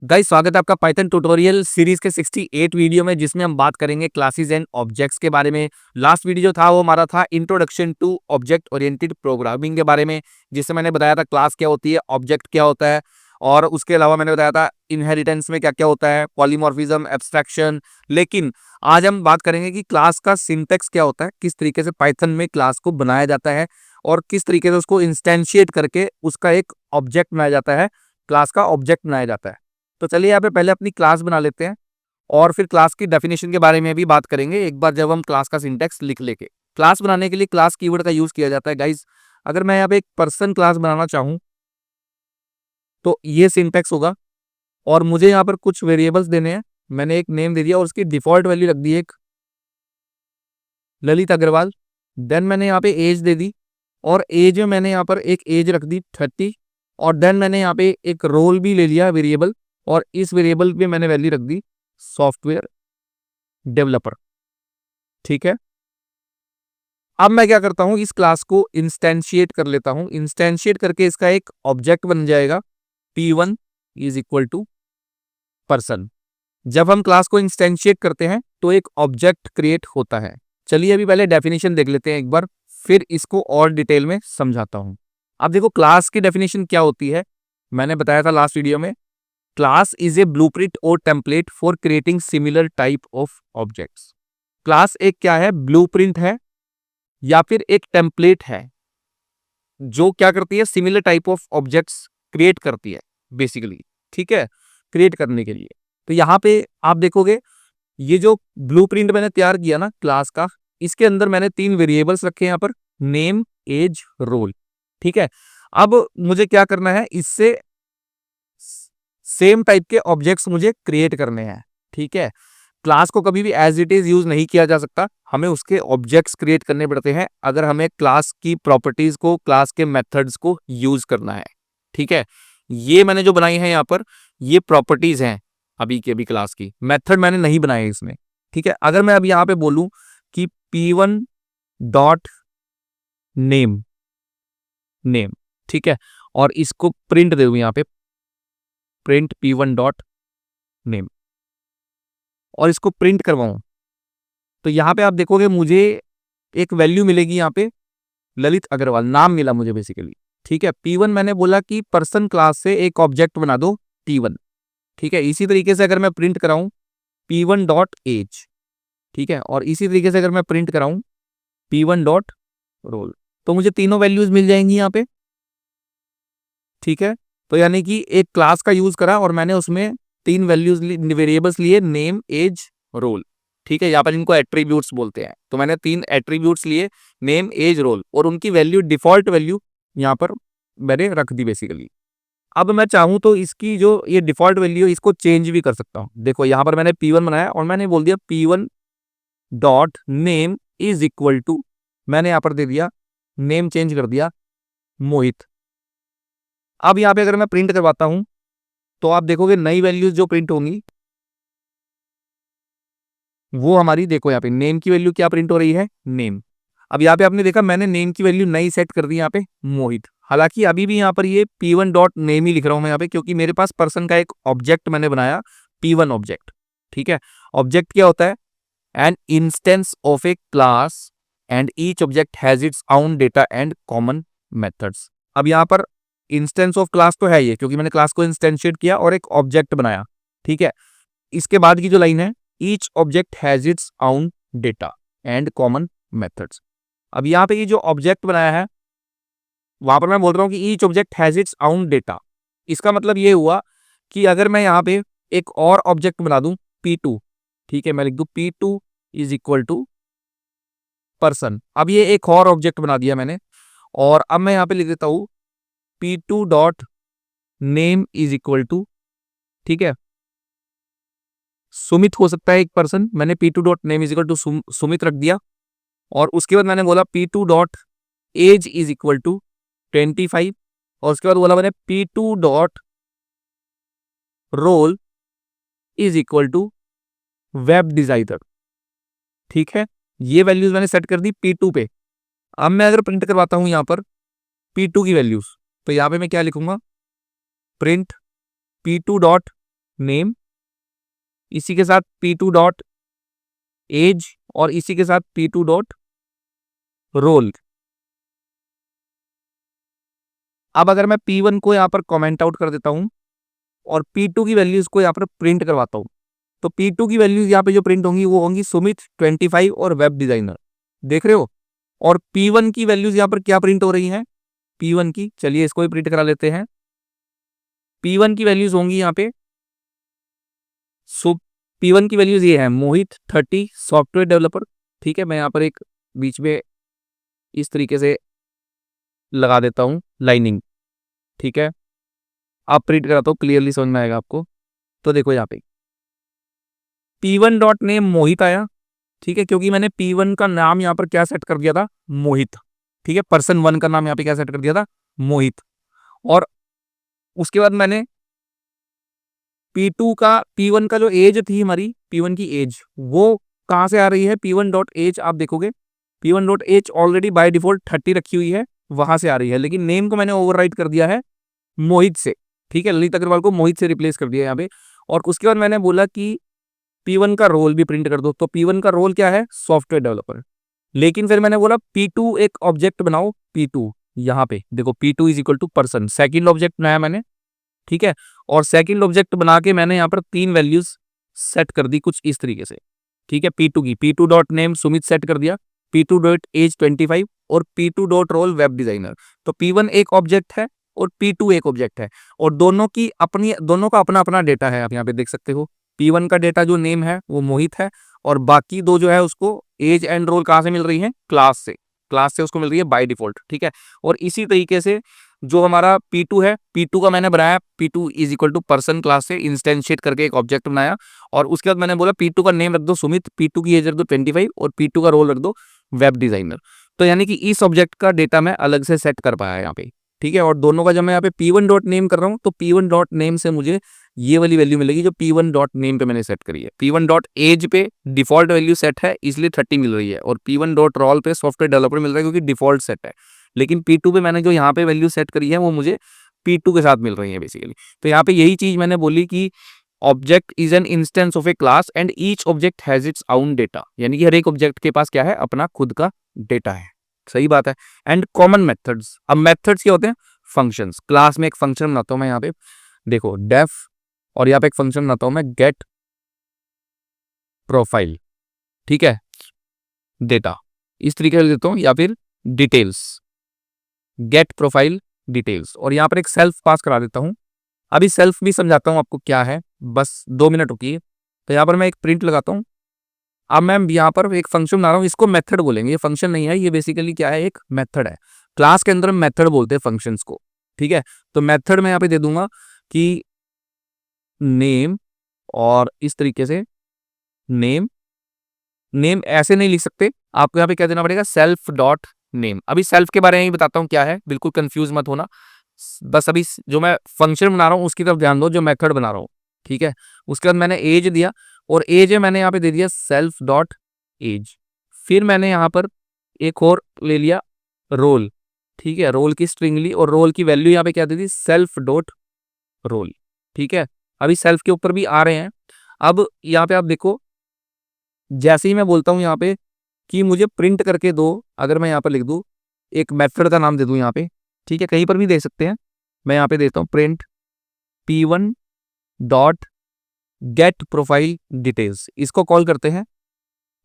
Guys, स्वागत है आपका पाइथन ट्यूटोरियल सीरीज के 68 वीडियो में, जिसमें हम बात करेंगे क्लासेस एंड ऑब्जेक्ट्स के बारे में। लास्ट वीडियो जो था वो हमारा था introduction to object oriented programming के बारे में, जिससे मैंने बताया था क्लास क्या होती है, ऑब्जेक्ट क्या होता है, और उसके अलावा मैंने बताया था इनहेरिटेंस में क्या क्या होता है, पॉलीमॉर्फिज्म, एब्स्ट्रैक्शन। लेकिन आज हम बात करेंगे कि क्लास का सिंटैक्स क्या होता है, किस तरीके से पाइथन में क्लास को बनाया जाता है और किस तरीके से उसको इंस्टेंशिएट करके उसका एक ऑब्जेक्ट बनाया जाता है, क्लास का ऑब्जेक्ट बनाया जाता है। तो चलिए यहाँ पे पहले अपनी क्लास बना लेते हैं और फिर क्लास की डेफिनेशन के बारे में भी बात करेंगे एक बार जब हम क्लास का सिंटैक्स लिख लेके। क्लास बनाने के लिए क्लास कीवर्ड का यूज किया जाता है गाइस। अगर मैं यहाँ पे एक पर्सन क्लास बनाना चाहूँ तो ये सिंटैक्स होगा और मुझे यहाँ पर कुछ वेरिएबल्स देने हैं। मैंने एक नेम दे दिया और उसकी डिफॉल्ट वैल्यू रख दी एक ललित अग्रवाल। देन मैंने यहाँ पे एज दे दी और एज में मैंने यहाँ पर एक एज रख दी 30 और देन मैंने यहाँ पे एक रोल भी ले लिया वेरिएबल और इस वेरिएबल पे मैंने वैल्यू रख दी सॉफ्टवेयर डेवलपर। ठीक है, अब मैं क्या करता हूँ, इस क्लास को इंस्टेंशिएट कर लेता हूँ। इंस्टेंशिएट करके इसका एक ऑब्जेक्ट बन जाएगा p1 is equal to person. जब हम क्लास को इंस्टेंशिएट करते हैं तो एक ऑब्जेक्ट क्रिएट होता है। चलिए अभी पहले डेफिनेशन देख लेते हैं एक बार, फिर इसको और डिटेल में समझाता हूं। अब देखो क्लास की डेफिनेशन क्या होती है। मैंने बताया था लास्ट वीडियो में, क्लास इज ए ब्लूप्रिंट और template for creating similar type of objects. Class एक क्या है, ब्लूप्रिंट है या फिर एक टेम्पलेट है जो क्या करती है, similar type of objects create करती है बेसिकली। ठीक है, क्रिएट करने के लिए तो यहाँ पे आप देखोगे ये जो ब्लूप्रिंट मैंने तैयार किया ना क्लास का, इसके अंदर मैंने 3 वेरिएबल्स रखे हैं यहाँ पर, नेम, एज, रोल। ठीक है, अब मुझे क्या करना है, इससे सेम टाइप के ऑब्जेक्ट्स मुझे क्रिएट करने हैं। ठीक है, क्लास को कभी भी एज इट इज यूज नहीं किया जा सकता, हमें उसके ऑब्जेक्ट्स क्रिएट करने पड़ते हैं अगर हमें क्लास की प्रॉपर्टीज को, क्लास के मेथड्स को यूज करना है। ठीक है, ये मैंने जो बनाई है यहाँ पर, ये प्रॉपर्टीज हैं अभी के अभी क्लास की, मेथड मैंने नहीं बनाए इसमें। ठीक है, अगर मैं अब यहाँ पे बोलूं कि p1 डॉट नेम नेम, ठीक है, और इसको प्रिंट दे दूं यहाँ पे, प्रिंट p1 डॉट नेम, और इसको प्रिंट करवाऊं, तो यहाँ पे आप देखोगे मुझे एक वैल्यू मिलेगी यहाँ पे, ललित अग्रवाल नाम मिला मुझे बेसिकली। ठीक है, p1 मैंने बोला कि पर्सन क्लास से एक ऑब्जेक्ट बना दो t1। ठीक है, इसी तरीके से अगर मैं प्रिंट कराऊं p1 डॉट एज, ठीक है, और इसी तरीके से अगर मैं प्रिंट कराऊं p1 डॉट रोल, तो मुझे तीनों वैल्यूज मिल जाएंगी यहाँ पे। ठीक है, तो यानी कि एक क्लास का यूज करा और मैंने उसमें 3 वैल्यूज वेरिएबल्स लिए, नेम, एज, रोल। ठीक है, यहाँ पर इनको एट्रीब्यूट्स बोलते हैं, तो मैंने 3 एट्रीब्यूट्स लिए, नेम, एज, रोल, और उनकी वैल्यू, डिफॉल्ट वैल्यू यहाँ पर मैंने रख दी बेसिकली। अब मैं चाहूं तो इसकी जो ये डिफॉल्ट वैल्यू है इसको चेंज भी कर सकता हूं। देखो यहाँ पर मैंने p1 बनाया और मैंने बोल दिया p1 dot name is equal to, मैंने यहाँ पर दे दिया नेम, चेंज कर दिया मोहित। अब यहाँ पे अगर मैं प्रिंट करवाता हूं तो आप देखोगे नई वैल्यूज जो प्रिंट होंगी वो हमारी, देखो यहाँ पे नेम की वैल्यू क्या प्रिंट हो रही है, नेम। अब यहाँ पे आपने देखा मैंने नेम की वैल्यू नई सेट कर दी यहाँ पे मोहित। हालांकि अभी भी यहाँ पर ये p1 डॉट नेम ही लिख रहा हूँ मैं यहाँ पे, क्योंकि मेरे पास पर्सन का एक ऑब्जेक्ट मैंने बनाया p1 ऑब्जेक्ट। ठीक है, ऑब्जेक्ट क्या होता है, N instance of A class and each object has its own data and common methods. अब यहाँ पर इंस्टेंस ऑफ क्लास तो है ये, क्योंकि मैंने क्लास को इंस्टेंशिएट किया और एक ऑब्जेक्ट बनाया। ठीक है, इसके बाद की जो लाइन है, each object has its own data and common methods. अब यहाँ पे ये जो ऑब्जेक्ट बनाया है वहां पर मैं बोल रहा हूँ कि each object has its own data. इसका मतलब ये हुआ कि अगर मैं यहाँ पे एक और ऑब्जेक्ट बना दूं p2, ठीक है, मैं लिख दूं p2 is equal to person. अब ये एक और ऑब्जेक्ट बना दिया मैंने, और अब मैं यहाँ पे लिख देता हूँ p2 dot name is equal to, ठीक है, सुमित हो सकता है एक पर्सन, मैंने p2 dot name is equal to Sumit रख दिया। और उसके बाद मैंने बोला p2 dot age is equal to 25, और उसके बाद बोला मैंने p2 dot role is equal to web designer. ठीक है, ये वैल्यूज मैंने सेट कर दी p2 पे। अब मैं अगर प्रिंट करवाता हूं यहाँ पर p2 की वैल्यूज, तो यहाँ पे मैं क्या लिखूंगा, प्रिंट p2 डॉट नेम, इसी के साथ P2 डॉट एज और इसी के साथ P2 डॉट रोल। अब अगर मैं P1 को यहाँ पर कमेंट आउट कर देता हूं और P2 की वैल्यूज को यहाँ पर प्रिंट करवाता हूं, तो P2 की वैल्यूज यहाँ पे जो प्रिंट होंगी वो होंगी सुमित 25 और वेब डिजाइनर। देख रहे हो? और P1 की वैल्यूज यहाँ पर क्या प्रिंट हो रही हैं? P1 की, चलिए इसको भी प्रिंट करा लेते हैं। P1 की वैल्यूज होंगी यहाँ पे, सो P1 की वैल्यूज ये है मोहित 30 सॉफ्टवेयर डेवलपर। ठीक है, मैं यहाँ पर एक बीच में इस तरीके से लगा देता हूँ लाइनिंग। ठीक है, आप प्रिंट कराता हूँ, क्लियरली समझ में आएगा आपको। तो देखो यहाँ पे P1 डॉट नेम मोहित आया। ठीक है, क्योंकि मैंने P1 का नाम यहाँ पर क्या सेट कर दिया था? मोहित। ठीक है, पर्सन 1 का नाम यहाँ पे क्या सेट कर दिया था? मोहित। और उसके बाद मैंने P1 का जो एज थी हमारी, P1 की एज वो कहां से आ रही है? P1 डॉट एज आप देखोगे P1 dot age already by default 30 रखी हुई है, वहां से आ रही है, लेकिन नेम को मैंने ओवरराइट कर दिया है मोहित से। ठीक है, ललित अग्रवाल को मोहित से रिप्लेस कर दिया यहाँ पे। और उसके बाद मैंने बोला कि P1 का रोल भी प्रिंट कर दो, तो P1 का रोल क्या है? Software developer. लेकिन फिर मैंने बोला P2 एक ऑब्जेक्ट बनाओ, P2 यहाँ पे देखो P2 is equal to person, second object बनाया मैंने। ठीक है, और सेकंड ऑब्जेक्ट बना के मैंने यहाँ पर 3 वैल्यूज सेट कर दी कुछ इस तरीके से। ठीक है, P2 की P2 dot name Sumit set कर दिया, P2 डॉट एज 25 और P2 dot role web designer. तो P1 एक ऑब्जेक्ट है और P2 एक ऑब्जेक्ट है, और दोनों का अपना अपना डेटा है। आप यहाँ पे देख सकते हो P1 का डेटा जो नेम है वो मोहित है, और बाकी दो जो है उसको एज एंड रोल कहाँ से मिल रही है? क्लास से उसको मिल रही है बाय डिफॉल्ट। ठीक है, और इसी तरीके से जो हमारा P2 है, P2 का मैंने बनाया P2 is equal to person class से इंस्टेंशिएट करके एक ऑब्जेक्ट बनाया, और उसके बाद मैंने बोला P2 का नेम रख दो सुमित, P2 की एज रख दो 25 और P2 का रोल रख दो वेब डिजाइनर। तो यानी कि इस ऑब्जेक्ट का डेटा मैं अलग से सेट कर पाया यहाँ पे। ठीक है, और दोनों का जब मैं यहाँ पे P1 डॉट नेम कर रहा हूँ तो P1 डॉट नेम से मुझे ये वाली वैल्यू मिलेगी जो P1 डॉट नेम पे मैंने सेट करी है। P1 डॉट एज पे डिफॉल्ट वैल्यू सेट है इसलिए 30 मिल रही है, और P1 डॉट रोल पे सॉफ्टवेयर डेवलपर मिल रहा है क्योंकि डिफॉल्ट सेट है। लेकिन P2 पे मैंने जो यहाँ पे वैल्यू सेट करी है वो मुझे P2 के साथ मिल रही है बेसिकली। तो यहाँ पे यही चीज मैंने बोली कि object is an instance of A class and each object has its own data, यानी कि हर एक ऑब्जेक्ट के पास क्या है? अपना खुद का डेटा है। सही बात है। एंड कॉमन मेथड्स, अब मेथड्स क्या होते हैं? फंक्शंस। क्लास में एक फंक्शन बनाता हूं मैं यहाँ पे, देखो डेफ, और यहाँ पे एक फंक्शन बनाता हूं मैं गेट प्रोफाइल। ठीक है, डेटा इस तरीके से देता हूं, या फिर डिटेल्स, गेट प्रोफाइल डिटेल्स, और यहाँ पर एक सेल्फ पास करा देता हूं। अभी सेल्फ भी समझाता हूं आपको क्या है, बस 2 मिनट रुकिए। तो यहाँ पर मैं एक प्रिंट लगाता हूं। अब मैं यहाँ पर एक फंक्शन बना रहा हूँ, इसको मेथड बोलेंगे, ये फंक्शन नहीं है, ये बेसिकली क्या है? एक मेथड है। क्लास के अंदर मेथड बोलते हैं फंक्शंस को। ठीक है, तो मेथड में यहाँ पे दे दूंगा कि नेम, और इस तरीके से नेम ऐसे नहीं लिख सकते, आपको यहाँ पे क्या देना पड़ेगा? Self dot name. अभी सेल्फ के बारे में ही बताता हूँ क्या है, बिल्कुल कंफ्यूज मत होना। बस अभी जो मैं फंक्शन बना रहा हूँ उसकी तरफ ध्यान दो, जो मेथड बना रहा हूँ। ठीक है, उसके बाद मैंने एज दिया, और एज है मैंने यहाँ पे दे दिया सेल्फ डॉट एज। फिर मैंने यहाँ पर एक और ले लिया रोल। ठीक है, रोल की स्ट्रिंग ली, और रोल की वैल्यू यहाँ पे क्या दे दी? Self dot roll. ठीक है, अभी सेल्फ के ऊपर भी आ रहे हैं। अब यहाँ पे आप देखो, जैसे ही मैं बोलता हूँ यहाँ पे कि मुझे प्रिंट करके दो, अगर मैं यहाँ पर लिख दूँ एक मेथड का नाम दे दूँ यहाँ पे, ठीक है, कहीं पर भी दे सकते हैं, मैं यहाँ पे देता हूँ print P1 dot get profile details, इसको कॉल करते हैं।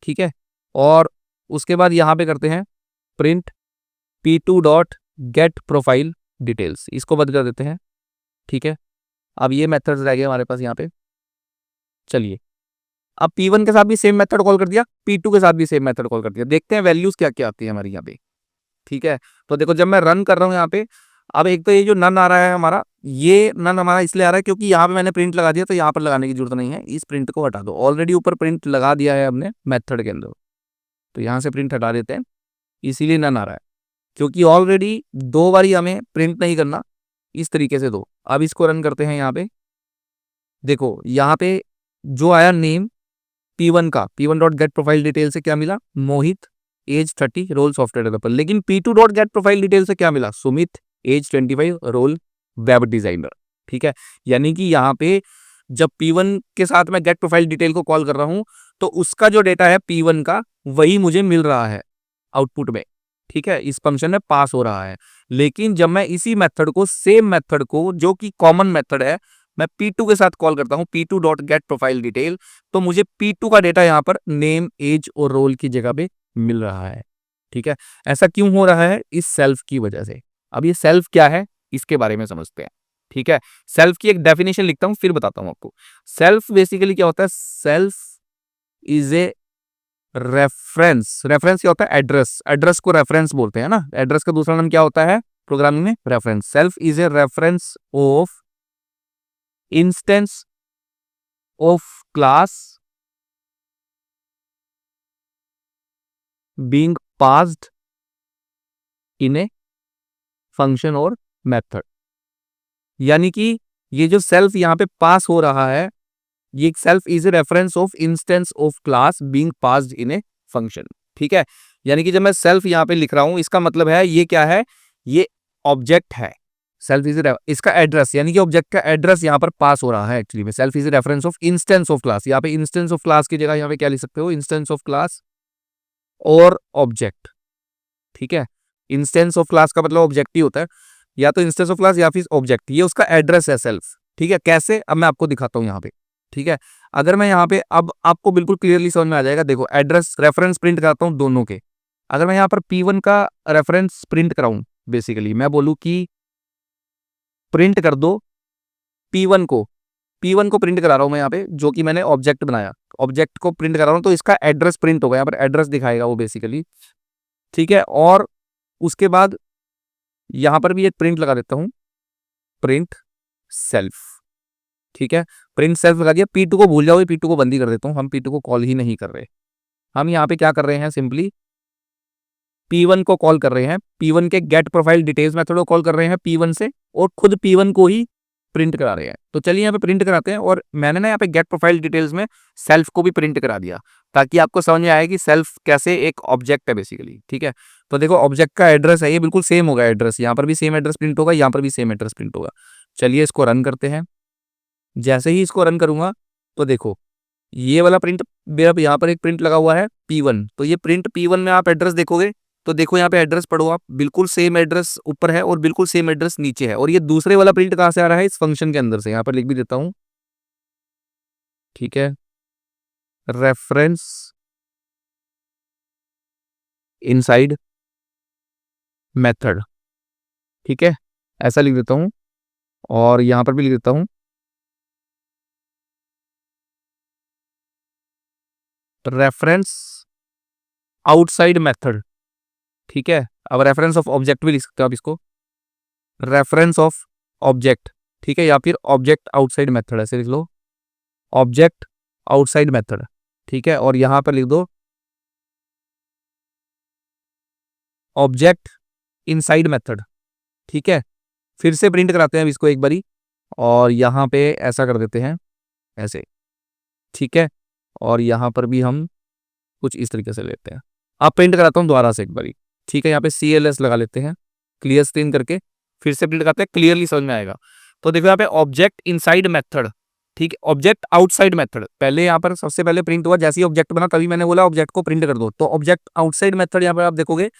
ठीक है, और उसके बाद यहाँ पे करते हैं print P2 dot get profile details, इसको बंद कर देते हैं। ठीक है, अब ये मेथड्स रह गए हमारे पास यहाँ पे। चलिए, अब P1 के साथ भी सेम मेथड कॉल कर दिया, P2 के साथ भी सेम मेथड कॉल कर दिया, देखते हैं वैल्यूज क्या क्या आती है हमारी यहाँ पे। ठीक है, तो देखो जब मैं रन कर रहा हूँ यहाँ पे, अब एक तो ये जो नन आ रहा है हमारा, ये नन हमारा इसलिए आ रहा है क्योंकि यहाँ पे मैंने प्रिंट लगा दिया, तो यहाँ पर लगाने की जरूरत नहीं है, इस प्रिंट को हटा दो। ऑलरेडी ऊपर प्रिंट लगा दिया है हमने मेथड के अंदर, तो यहाँ से प्रिंट हटा देते हैं, इसीलिए नन आ रहा है, क्योंकि ऑलरेडी 2 बारी हमें प्रिंट नहीं करना, इस तरीके से दो। अब इसको रन करते हैं यहाँ पे, देखो यहाँ पे जो आया नेम P1 का, P1 dot get profile detail से क्या मिला? Mohit age 30 role software developer. लेकिन P2 dot get profile detail से क्या मिला? Sumit age 25 role web designer. ठीक है, यानी कि यहाँ पे जब P1 के साथ मैं गेट प्रोफाइल डिटेल को कॉल कर रहा हूं तो उसका जो डेटा है P1 का वही मुझे मिल रहा है आउटपुट में, ठीक है, इस फंक्शन में पास हो रहा है। लेकिन जब मैं इसी मेथड को, सेम मेथड को जो कि कॉमन मेथड है, मैं P2 के साथ कॉल करता हूं, P2 dot get profile detail, तो मुझे P2 का डेटा यहाँ पर नेम, एज और रोल की जगह पे मिल रहा है, ठीक है। ऐसा क्यों हो रहा है? इस सेल्फ की वजह से। अब ये सेल्फ क्या है इसके बारे में समझते हैं, ठीक है। सेल्फ की एक डेफिनेशन लिखता हूं फिर बताता हूं आपको। सेल्फ बेसिकली क्या होता है? Self is a reference. Reference क्या होता है? एड्रेस। एड्रेस को रेफरेंस बोलते हैं ना। एड्रेस का दूसरा नाम क्या होता है प्रोग्रामिंग में? Reference. Self is a reference of instance of class being passed in a function और मेथड। यानी कि ये जो सेल्फ यहां पे पास हो रहा है, ये self is a reference of instance of class being passed in a function, ठीक है। यानी कि जब मैं सेल्फ यहां पे लिख रहा हूं, इसका मतलब है ये क्या है? ये ऑब्जेक्ट है। सेल्फ इज इसका एड्रेस, यानी कि ऑब्जेक्ट का एड्रेस यहां पर पास हो रहा है एक्चुअली में। Self is a reference of instance of class. यहाँ पे इंस्टेंस ऑफ क्लास की जगह यहाँ पे क्या लिख सकते हो? इंस्टेंस ऑफ क्लास और ऑब्जेक्ट, ठीक है। इंस्टेंस ऑफ क्लास का मतलब ऑब्जेक्ट ही होता है, या तो इंस्टेंस ऑफ क्लास या फिर ऑब्जेक्ट। ये उसका एड्रेस है सेल्फ, ठीक है। कैसे? अब मैं आपको दिखाता हूं यहाँ पे, ठीक है। अगर मैं यहाँ पे, अब आपको बिल्कुल क्लियरली समझ में आ जाएगा। देखो, एड्रेस रेफरेंस प्रिंट कराता हूँ दोनों के। अगर मैं यहाँ पर P1 का रेफरेंस प्रिंट कराऊं, बेसिकली मैं बोलूं कि प्रिंट कर दो P1 को, P1 को प्रिंट करा रहा हूं मैं यहाँ पे, जो कि मैंने ऑब्जेक्ट बनाया, ऑब्जेक्ट को प्रिंट करा रहा हूं, तो इसका एड्रेस प्रिंट होगा, यहाँ पर एड्रेस दिखाएगा वो बेसिकली, ठीक है। और उसके बाद यहां पर भी एक प्रिंट लगा देता हूं, प्रिंट सेल्फ, ठीक है। प्रिंट सेल्फ लगा दिया। P2 को भूल जाओ, P2 को बंद ही कर देता हूं, हम P2 को कॉल ही नहीं कर रहे। हम यहाँ पे क्या कर रहे हैं? सिंपली P1 को कॉल कर रहे हैं, P1 के गेट प्रोफाइल डिटेल्स मेथड को कॉल कर रहे हैं P1 से, और खुद P1 को ही प्रिंट करा रहे हैं। तो चलिए यहाँ पे प्रिंट कराते हैं। और मैंने ना यहाँ पे गेट प्रोफाइल डिटेल्स में सेल्फ को भी प्रिंट करा दिया, ताकि आपको समझ में आए कि सेल्फ कैसे एक ऑब्जेक्ट है बेसिकली, ठीक है। तो देखो, ऑब्जेक्ट का एड्रेस है, ये बिल्कुल सेम होगा एड्रेस, यहाँ पर भी सेम एड्रेस प्रिंट होगा, यहाँ पर भी सेम एड्रेस प्रिंट होगा। चलिए इसको रन करते हैं। जैसे ही इसको रन करूंगा तो देखो, ये वाला प्रिंट मेरा यहाँ पर एक प्रिंट लगा हुआ है P1, तो ये प्रिंट P1 में आप एड्रेस देखोगे तो देखो यहाँ पे एड्रेस पढ़ो आप, बिल्कुल सेम एड्रेस ऊपर है और बिल्कुल सेम एड्रेस नीचे है। और ये दूसरे वाला प्रिंट कहाँ से आ रहा है? इस फंक्शन के अंदर से। यहाँ पर लिख भी देता हूं, ठीक है, रेफरेंस इनसाइड मेथड, ठीक है, ऐसा लिख देता हूं। और यहां पर भी लिख देता हूं रेफरेंस आउटसाइड मेथड, ठीक है। अब रेफरेंस ऑफ ऑब्जेक्ट भी लिख सकते हो आप इसको, रेफरेंस ऑफ ऑब्जेक्ट, ठीक है, या फिर ऑब्जेक्ट आउटसाइड मेथड, ऐसे लिख लो, ऑब्जेक्ट आउटसाइड मेथड, ठीक है। और यहां पर लिख दो ऑब्जेक्ट इनसाइड मेथड, ठीक है। फिर से प्रिंट कराते हैं इसको एक बारी, और यहां पे ऐसा कर देते हैं, ऐसे, ठीक है। और यहां पर भी हम कुछ इस तरीके से लेते हैं। अब प्रिंट कराता हूं दोबारा से एक बारी, ठीक है। यहाँ पे CLS लगा लेते हैं, क्लियर स्क्रीन करके फिर से प्रिंट करते हैं, क्लियरली समझ में आएगा। तो देखो यहाँ पे ऑब्जेक्ट इनसाइड मेथड, ठीक है, ऑब्जेक्ट आउटसाइड मेथड। पहले यहाँ पर सबसे पहले प्रिंट हुआ, जैसे ही ऑब्जेक्ट बना तभी मैंने बोला ऑब्जेक्ट को प्रिंट कर दो। तो ऑब्जेक्ट आउटसाइड मेथड यहाँ पर आप देखोगे,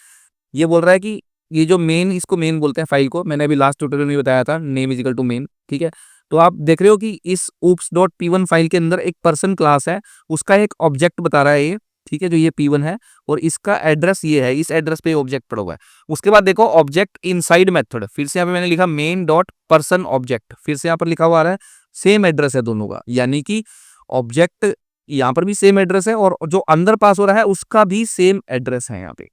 ये बोल रहा है कि ये जो मेन, इसको मेन बोलते हैं फाइल को, मैंने अभी लास्ट ट्यूटोरियल में बताया था, name is equal to main, ठीक है। तो आप देख रहे हो कि इस oops.p1 फाइल के अंदर एक पर्सन क्लास है, उसका एक ऑब्जेक्ट बता रहा है ये, ठीक है, जो ये P1 है, और इसका एड्रेस ये है, इस एड्रेस पे ऑब्जेक्ट पड़ा हुआ है। उसके बाद देखो ऑब्जेक्ट इनसाइड मेथड, फिर से यहाँ पे मैंने लिखा मेन डॉट पर्सन ऑब्जेक्ट, फिर से यहाँ पर लिखा हुआ है सेम एड्रेस है दोनों का, यानी कि ऑब्जेक्ट यहाँ पर भी सेम एड्रेस है और जो अंदर पास हो रहा है उसका भी सेम एड्रेस है यहाँ पे,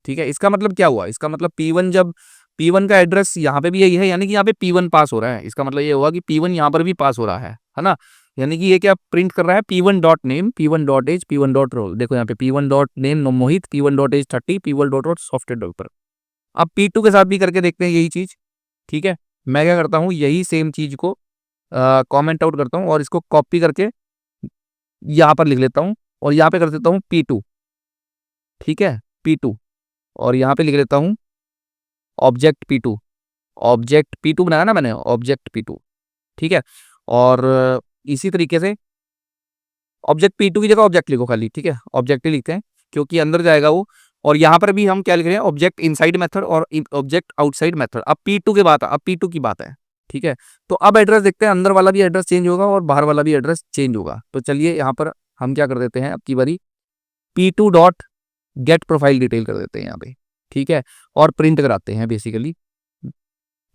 ठीक है। इसका मतलब क्या हुआ? इसका मतलब P1, जब P1 का एड्रेस यहाँ पे भी यही है, यानी कि यहाँ पे P1 पास हो रहा है। इसका मतलब ये हुआ कि P1 यहाँ पर भी पास हो रहा है ना। यानी कि ये क्या प्रिंट कर रहा है? P1 dot name, P1 dot age, P1 dot role. देखो यहाँ पे P1 dot name Mohit, P1 dot age 30, P1 dot role software developer. अब P2 के साथ भी करके देखते हैं यही चीज, ठीक है। मैं क्या करता हूँ, यही सेम चीज को कॉमेंट आउट करता हूँ और इसको कॉपी करके यहाँ पर लिख लेता हूँ और यहाँ पे कर देता हूँ P2, ठीक है, P2। और यहाँ पे लिख लेता हूँ ऑब्जेक्ट P2, ऑब्जेक्ट P2 बनाया ना मैंने, ऑब्जेक्ट P2, ठीक है। और इसी तरीके से ऑब्जेक्ट P2 की जगह ऑब्जेक्ट लिखो खाली, ठीक है, ऑब्जेक्ट ही लिखते हैं क्योंकि अंदर जाएगा वो। और यहाँ पर भी हम क्या लिख रहे हैं, ऑब्जेक्ट इनसाइड मेथड और ऑब्जेक्ट आउटसाइड मेथड। अब P2 की बात, अब P2 की बात है, ठीक है। तो अब एड्रेस देखते हैं, अंदर वाला भी एड्रेस चेंज होगा और बाहर वाला भी एड्रेस चेंज होगा। तो चलिए यहाँ पर हम क्या कर देते हैं, अब की बारी P2 dot get profile detail कर देते हैं यहाँ पे, ठीक है, और प्रिंट कराते हैं बेसिकली।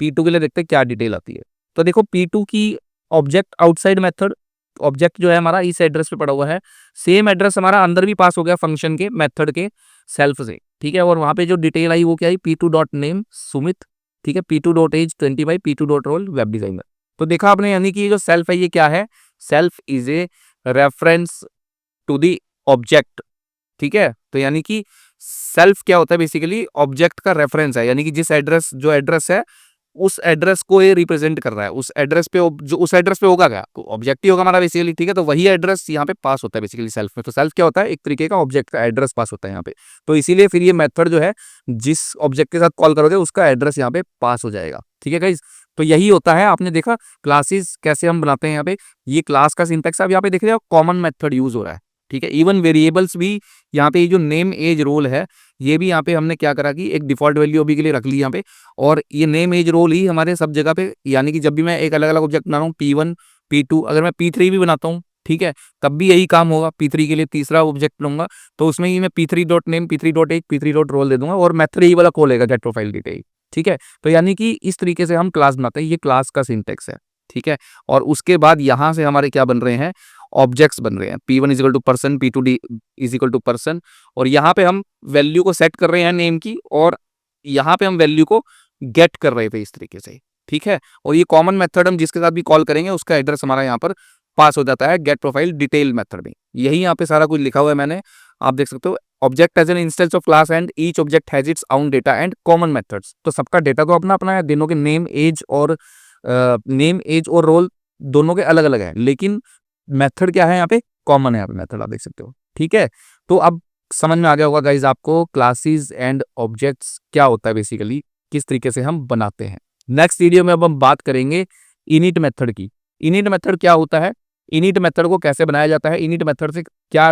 P2 के लिए देखते हैं क्या डिटेल आती है। तो देखो P2 की ऑब्जेक्ट आउटसाइड मेथड, ऑब्जेक्ट जो है हमारा इस एड्रेस पे पड़ा हुआ है, सेम एड्रेस हमारा अंदर भी पास हो गया फंक्शन के मेथड के सेल्फ से, ठीक है। और वहां पे जो डिटेल आई वो क्या आई, P2 डॉट नेम सुमित, ठीक है, P2 dot age 25, P2 dot role web designer. तो देखा आपने, यानी कि ये जो सेल्फ है ये क्या है, self is a reference to the object, ठीक है। तो यानी कि सेल्फ क्या होता है, बेसिकली ऑब्जेक्ट का रेफरेंस है, यानी कि जिस एड्रेस, जो एड्रेस है उस एड्रेस को ये रिप्रेजेंट कर रहा है। उस एड्रेस पे जो उस एड्रेस पे होगा क्या, ऑब्जेक्ट ही होगा हमारा बेसिकली, ठीक है। तो वही एड्रेस यहाँ पे पास होता है बेसिकली सेल्फ में। तो सेल्फ क्या होता है, एक तरीके का ऑब्जेक्ट का एड्रेस पास होता है यहाँ पे। तो इसीलिए फिर ये मेथड जो है जिस ऑब्जेक्ट के साथ कॉल करोगे उसका एड्रेस यहाँ पे पास हो जाएगा, ठीक है गाइज। तो यही होता है, आपने देखा क्लासेस कैसे हम बनाते हैं यहाँ पे, ये क्लास का सिंटैक्स आप यहाँ पे देख रहे हो, कॉमन मेथड यूज हो रहा है, ठीक है। इवन वेरिएबल्स भी यहाँ पे, ये जो नेम एज रोल है ये भी यहाँ पे हमने क्या करा कि एक डिफॉल्ट वैल्यू अभी के लिए रख ली यहाँ पे। और ये नेम एज रोल ही हमारे सब जगह पे, यानी कि जब भी मैं एक अलग अलग ऑब्जेक्ट बना रहा हूँ P1 P2, अगर मैं P3 भी बनाता हूँ, ठीक है, तब भी यही काम होगा। P3 के लिए तीसरा ऑब्जेक्ट लूंगा तो उसमें ही मैं P3 dot name, P3 dot age, P3 dot roll दे दूंगा और मेथड यही वाला खोलेगा गेट प्रोफाइल डिटेल, ठीक है। तो यानी कि इस तरीके से हम क्लास बनाते हैं, ये क्लास का सिंटेक्स है, ठीक है। और उसके बाद यहाँ से हमारे क्या बन रहे हैं, ऑब्जेक्ट्स बन रहे हैं। P1 is equal to person, P2 is equal to person, और यहाँ पे हम वैल्यू को सेट कर रहे हैं नेम की, और यहाँ पे हम वैल्यू को गेट कर रहे थे इस तरीके से, ठीक है। और ये कॉमन मेथड हम जिसके साथ भी कॉल करेंगे उसका एड्रेस हमारा यहाँ पर पास हो जाता है गेट प्रोफाइल डिटेल मेथड में। यही यहाँ पे सारा कुछ लिखा हुआ है मैंने, आप देख सकते हो। Object as an instance of class and each object has its own data and common methods. तो सबका डेटा तो अपना अपना है, दोनों के नेम एज और रोल दोनों के अलग अलग है, लेकिन मेथड क्या है यहाँ पे, कॉमन है यहाँ पे मेथड, आप देख सकते हो, ठीक है। तो अब समझ में आ गया होगा गाइज आपको क्लासेस एंड ऑब्जेक्ट्स क्या होता है बेसिकली, किस तरीके से हम बनाते हैं। नेक्स्ट वीडियो में अब हम बात करेंगे इनिट मेथड की। इनिट मेथड क्या होता है, इनिट मेथड को कैसे बनाया जाता है, इनिट मेथड से क्या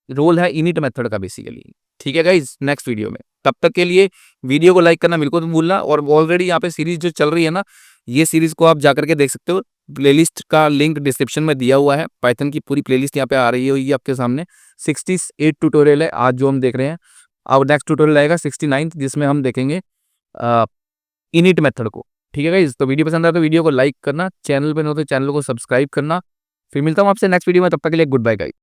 रोल है इनिट मेथड का बेसिकली, ठीक है गाइज, नेक्स्ट वीडियो में। तब तक के लिए वीडियो को लाइक करना बिल्कुल मत भूलना। और ऑलरेडी यहाँ पे सीरीज जो चल रही है ना, ये सीरीज को आप जाकर के देख सकते हो, प्लेलिस्ट का लिंक डिस्क्रिप्शन में दिया हुआ है। पाइथन की पूरी प्लेलिस्ट यहाँ पे आ रही है, ये आपके सामने 68 ट्यूटोरियल है आज जो हम देख रहे हैं। अब नेक्स्ट ट्यूटोरियल आएगा 69 जिसमें हम देखेंगे इनिट मेथड को, ठीक है गाइस। तो वीडियो पसंद आए तो वीडियो को लाइक करना, चैनल पे न हो तो चैनल को सब्सक्राइब करना। फिर मिलता हूँ आपसे नेक्स्ट वीडियो में, तब तक के लिए गुड बाय गाइस।